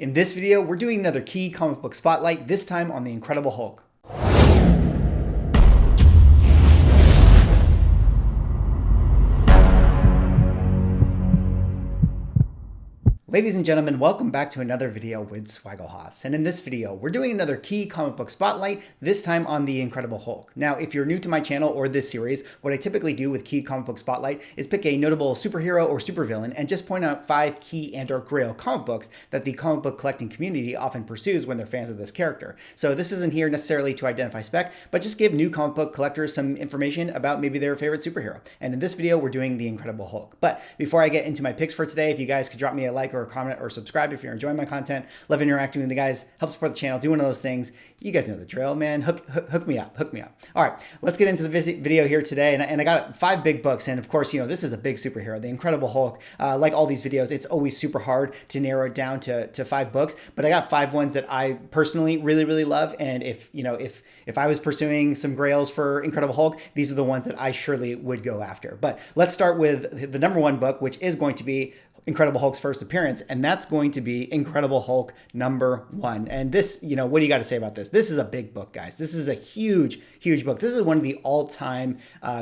In this video, we're doing another Key comic book spotlight, this time on the Incredible Hulk. Ladies and gentlemen, welcome back to another video with Swaggle. And in this video, we're doing another Key comic book spotlight, this time on the Incredible Hulk. Now, if you're new to my channel or this series, what I typically do with Key comic book spotlight is pick a notable superhero or supervillain and just point out 5 Key and/or Grail comic books that the comic book collecting community often pursues when they're fans of this character. So this isn't here necessarily to identify Spec, but just give new comic book collectors some information about maybe their favorite superhero. And in this video, we're doing the Incredible Hulk. But before I get into my picks for today, if you guys could drop me a like or a comment or subscribe if you're enjoying my content, love interacting with the guys, help support the channel, do one of those things. You guys know the drill, man. Hook me up. All right, let's get into the video here today. And I got 5 big books. And of course, you know, this is a big superhero, the Incredible Hulk. Like all these videos, it's always super hard to narrow it down to 5 books, but I got 5 ones that I personally really love. And if I was pursuing some grails for Incredible Hulk, these are the ones that I surely would go after. But let's start with the number 1 book, which is going to be Incredible Hulk's first appearance, and that's going to be Incredible Hulk number 1. And this, you know, what do you got to say about this? This is a big book, guys. This is a huge book. This is one of the all-time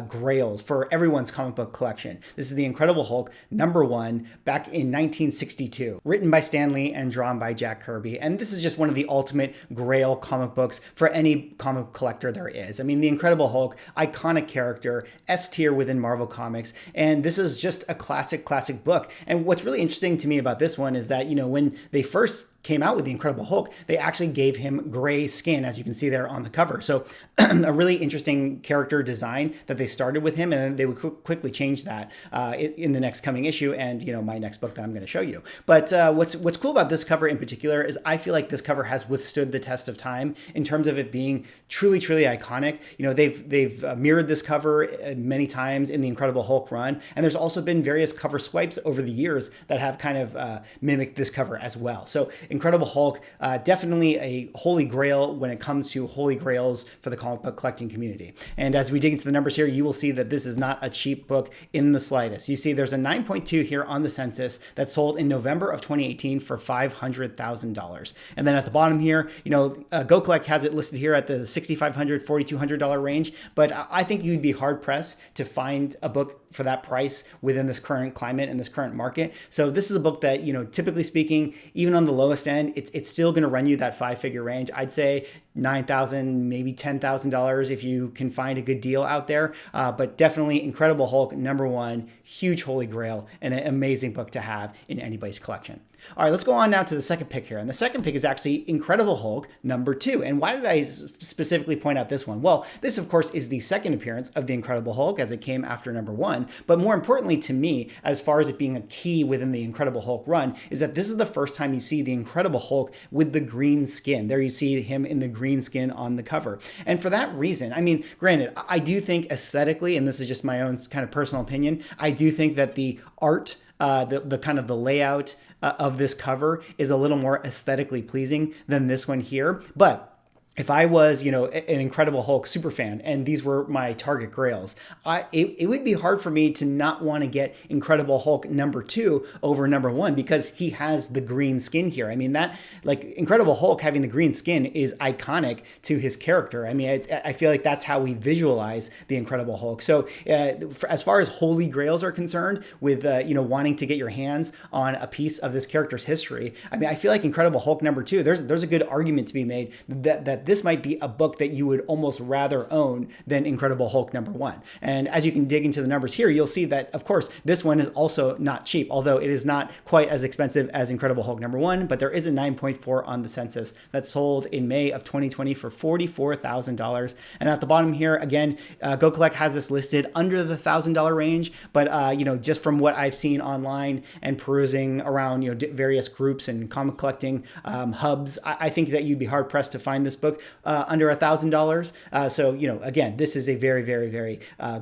grails for everyone's comic book collection. This is the Incredible Hulk number 1 back in 1962, written by Stan Lee and drawn by Jack Kirby. And this is just one of the ultimate grail comic books for any comic collector there is. I mean, the Incredible Hulk, iconic character, S tier within Marvel Comics, and this is just a classic book. And what's really interesting to me about this one is that, you know, when they first came out with the Incredible Hulk, they actually gave him gray skin, as you can see there on the cover. So a really interesting character design that they started with him, and then they would quickly change that in the next coming issue and, you know, my next book that I'm going to show you. But what's cool about this cover in particular is I feel like this cover has withstood the test of time in terms of it being truly iconic. You know, they've mirrored this cover many times in the Incredible Hulk run, and there's also been various cover swipes over the years that have kind of mimicked this cover as well. So Incredible Hulk, definitely a holy grail when it comes to holy grails for the comic book collecting community. And as we dig into the numbers here, you will see that this is not a cheap book in the slightest. You see there's a 9.2 here on the census that sold in November of 2018 for $500,000. And then at the bottom here, you know, Go Collect has it listed here at the $6,500, $4,200 range. But I think you'd be hard pressed to find a book for that price within this current climate and this current market. So this is a book that, you know, typically speaking, even on the lowest end, it's still going to run you that 5-figure range. I'd say $9,000, maybe $10,000 if you can find a good deal out there. But definitely Incredible Hulk number 1, huge holy grail, and an amazing book to have in anybody's collection. All right, let's go on now to the second pick here. And the second pick is actually Incredible Hulk number 2. And why did I specifically point out this one? Well, this, of course, is the second appearance of the Incredible Hulk as it came after number 1. But more importantly to me, as far as it being a key within the Incredible Hulk run, is that this is the first time you see the Incredible Hulk with the green skin. There you see him in the green skin on the cover. And for that reason, I mean, granted, I do think aesthetically, and this is just my own kind of personal opinion, I do think that the art, the kind of the layout of this cover is a little more aesthetically pleasing than this one here. But if I was, you know, an Incredible Hulk super fan and these were my target grails, it would be hard for me to not want to get Incredible Hulk number 2 over number 1 because he has the green skin here. I mean, that, like, Incredible Hulk having the green skin is iconic to his character. I mean, I feel like that's how we visualize the Incredible Hulk. So as far as holy grails are concerned with, you know, wanting to get your hands on a piece of this character's history, I mean, I feel like Incredible Hulk number 2, there's a good argument to be made that this might be a book that you would almost rather own than Incredible Hulk number 1. And as you can dig into the numbers here, you'll see that, of course, this one is also not cheap, although it is not quite as expensive as Incredible Hulk number 1, but there is a 9.4 on the census that sold in May of 2020 for $44,000. And at the bottom here, again, Go Collect has this listed under the $1,000 range, but you know, just from what I've seen online and perusing around, you know, various groups and comic collecting hubs, I think that you'd be hard pressed to find this book under $1,000. So, you know, again, this is a very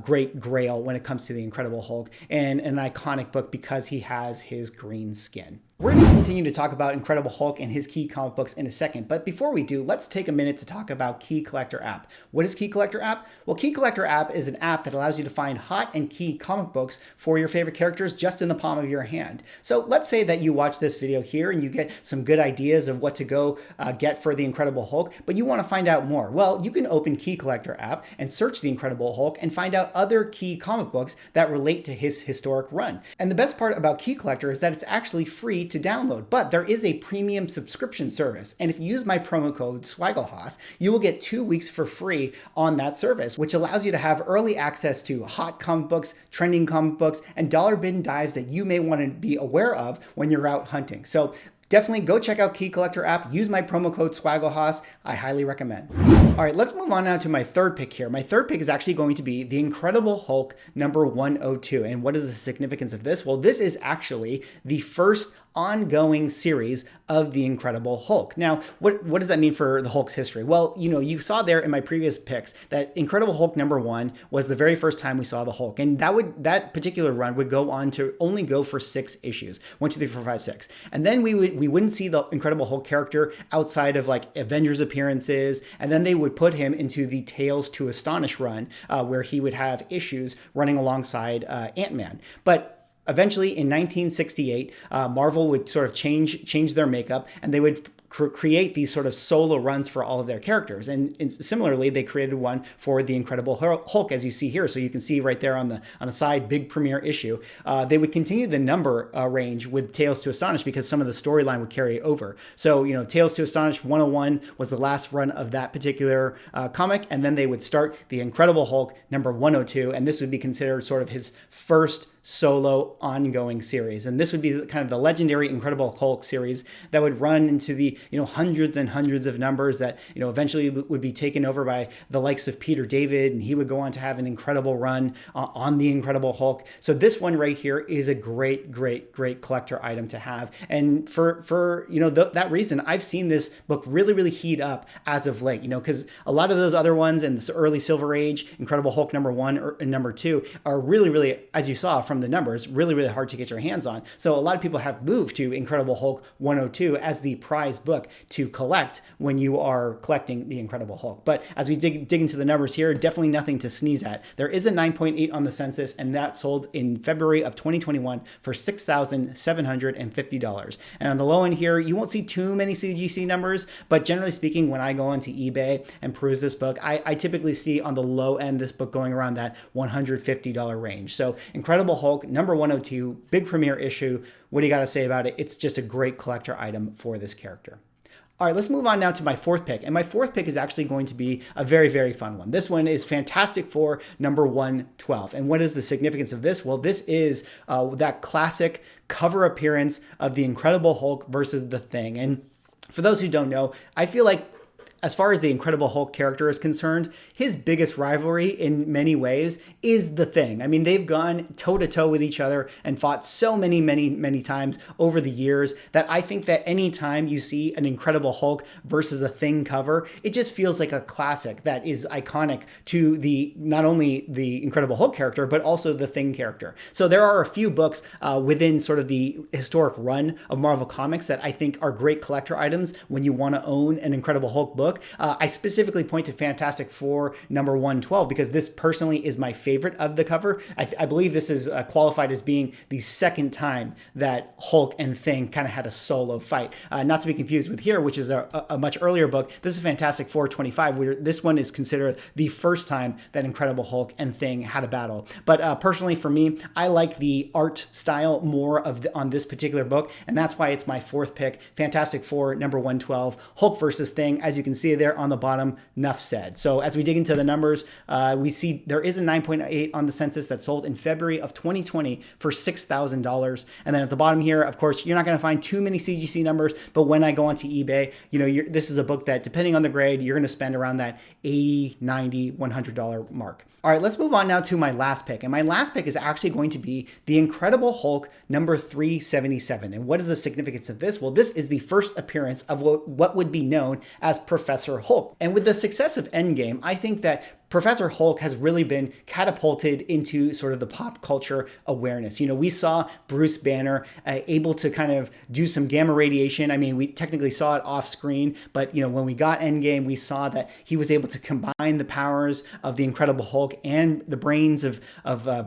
great grail when it comes to the Incredible Hulk and an iconic book because he has his green skin. We're going to continue to talk about Incredible Hulk and his Key comic books in a second, but before we do, let's take a minute to talk about Key Collector app. What is Key Collector app? Well, Key Collector app is an app that allows you to find hot and key comic books for your favorite characters just in the palm of your hand. So let's say that you watch this video here and you get some good ideas of what to go get for the Incredible Hulk, but you want to find out more. Well, you can open Key Collector app and search the Incredible Hulk and find out other Key comic books that relate to his historic run. And the best part about Key Collector is that it's actually free to download, but there is a premium subscription service. And if you use my promo code SWAGGLEHOSS, you will get 2 weeks for free on that service, which allows you to have early access to hot comic books, trending comic books, and dollar bin dives that you may want to be aware of when you're out hunting. So definitely go check out Key Collector app. Use my promo code SWAGGLEHOSS. I highly recommend. All right, let's move on now to my third pick here. My third pick is actually going to be The Incredible Hulk number 102. And what is the significance of this? Well, this is actually the first ongoing series of The Incredible Hulk. Now, what does that mean for the Hulk's history? Well, you saw there in my previous picks that Incredible Hulk number 1 was the very first time we saw the Hulk. And that particular run would go on to only go for 6 issues. 1, 2, 3, 4, 5, 6. And then we wouldn't see the Incredible Hulk character outside of like Avengers appearances. And then they would put him into the Tales to Astonish run where he would have issues running alongside Ant-Man. But eventually, in 1968, Marvel would sort of change their makeup, and they would create these sort of solo runs for all of their characters. And similarly, they created one for the Incredible Hulk, as you see here. So you can see right there on the side, big premiere issue. They would continue the number range with Tales to Astonish because some of the storyline would carry over. So, Tales to Astonish 101 was the last run of that particular comic. And then they would start the Incredible Hulk number 102. And this would be considered sort of his first solo ongoing series. And this would be kind of the legendary Incredible Hulk series that would run into the hundreds and hundreds of numbers that eventually would be taken over by the likes of Peter David, and he would go on to have an incredible run on the Incredible Hulk. So this one right here is a great collector item to have. And for that reason, I've seen this book really heat up as of late, because a lot of those other ones in this early Silver Age, Incredible Hulk number 1 and number 2 are really, as you saw from the numbers, really hard to get your hands on. So a lot of people have moved to Incredible Hulk 102 as the prize book to collect when you are collecting the Incredible Hulk. But as we dig into the numbers here, definitely nothing to sneeze at. There is a 9.8 on the census, and that sold in February of 2021 for $6,750. And on the low end here, you won't see too many CGC numbers, but generally speaking, when I go onto eBay and peruse this book, I typically see on the low end this book going around that $150 range. So Incredible Hulk number 102, big premiere issue. What do you got to say about it? It's just a great collector item for this character. All right, let's move on now to my fourth pick. And my fourth pick is actually going to be a very fun one. This one is Fantastic Four number 112. And what is the significance of this? Well, this is that classic cover appearance of the Incredible Hulk versus the Thing. And for those who don't know, I feel like as far as the Incredible Hulk character is concerned, his biggest rivalry in many ways is the Thing. I mean, they've gone toe-to-toe with each other and fought so many times over the years that I think that any time you see an Incredible Hulk versus a Thing cover, it just feels like a classic that is iconic to not only the Incredible Hulk character, but also the Thing character. So there are a few books within sort of the historic run of Marvel Comics that I think are great collector items when you want to own an Incredible Hulk book. I specifically point to Fantastic Four number 112 because this personally is my favorite of the cover. I believe this is qualified as being the second time that Hulk and Thing kind of had a solo fight. Not to be confused with here, which is a much earlier book. This is Fantastic Four 25, where this one is considered the first time that Incredible Hulk and Thing had a battle. But personally for me, I like the art style more on this particular book, and that's why it's my fourth pick, Fantastic Four number 112, Hulk versus Thing. As you can see there on the bottom, enough said. So as we dig into the numbers, we see there is a 9.8 on the census that sold in February of 2020 for $6,000. And then at the bottom here, of course, you're not going to find too many CGC numbers, but when I go onto eBay, this is a book that, depending on the grade, you're going to spend around that $80, $90, $100 mark. All right, let's move on now to my last pick. And my last pick is actually going to be The Incredible Hulk number 377. And what is the significance of this? Well, this is the first appearance of what would be known as Professor Hulk. And with the success of Endgame, I think that Professor Hulk has really been catapulted into sort of the pop culture awareness. We saw Bruce Banner able to kind of do some gamma radiation. I mean, we technically saw it off screen, but when we got Endgame, we saw that he was able to combine the powers of the Incredible Hulk and the brains of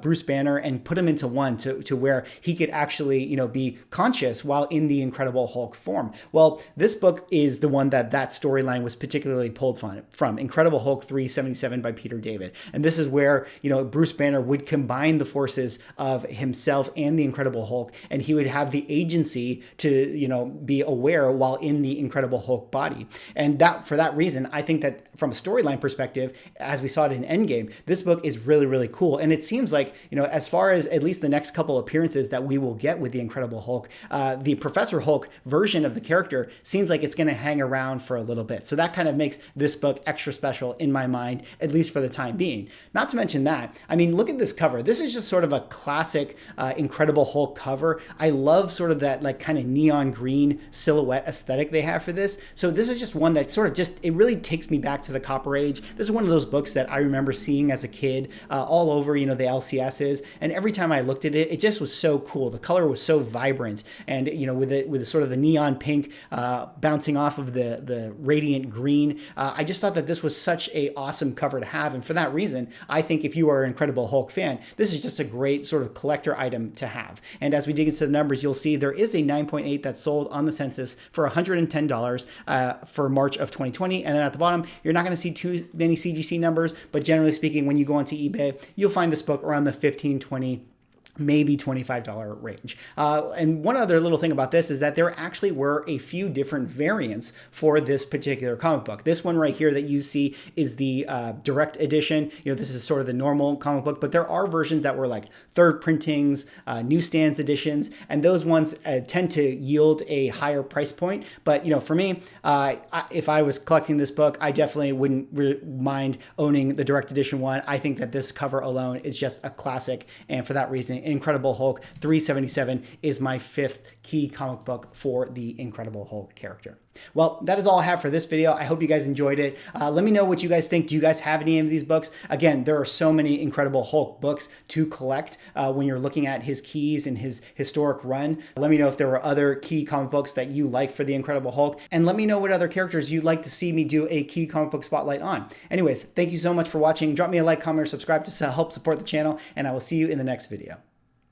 Bruce Banner and put them into one to where he could actually be conscious while in the Incredible Hulk form. Well, this book is the one that storyline was particularly pulled from Incredible Hulk 377 by Peter David. And this is where, Bruce Banner would combine the forces of himself and the Incredible Hulk, and he would have the agency to, be aware while in the Incredible Hulk body. And for that reason, I think that from a storyline perspective, as we saw it in Endgame, this book is really, really cool. And it seems like, as far as at least the next couple appearances that we will get with the Incredible Hulk, the Professor Hulk version of the character seems like it's going to hang around for a little bit. So that kind of makes this book extra special in my mind, at least for the time being. Not to mention that, I mean, look at this cover. This is just sort of a classic Incredible Hulk cover. I love sort of that like kind of neon green silhouette aesthetic they have for this. So this is just one that sort of it really takes me back to the Copper Age. This is one of those books that I remember seeing as a kid all over, the LCSs. And every time I looked at it, it just was so cool. The color was so vibrant. And, with sort of the neon pink bouncing off of the radiant green, I just thought that this was such a awesome cover to have. And for that reason, I think if you are an Incredible Hulk fan, this is just a great sort of collector item to have. And as we dig into the numbers, you'll see there is a 9.8 that's sold on the census for $110 for March of 2020. And then at the bottom, you're not going to see too many CGC numbers, but generally speaking, when you go onto eBay, you'll find this book around the $15, $20, maybe $25 range. And one other little thing about this is that there actually were a few different variants for this particular comic book. This one right here that you see is the direct edition. This is sort of the normal comic book, but there are versions that were like third printings, newsstands editions, and those ones tend to yield a higher price point. But for me, if I was collecting this book, I definitely wouldn't mind owning the direct edition one. I think that this cover alone is just a classic, and for that reason, Incredible Hulk 377 is my 5th key comic book for the Incredible Hulk character. Well, that is all I have for this video. I hope you guys enjoyed it. Let me know what you guys think. Do you guys have any of these books? Again, there are so many Incredible Hulk books to collect when you're looking at his keys and his historic run. Let me know if there were other key comic books that you like for the Incredible Hulk, and let me know what other characters you'd like to see me do a key comic book spotlight on. Anyways, thank you so much for watching. Drop me a like, comment, or subscribe to help support the channel, and I will see you in the next video.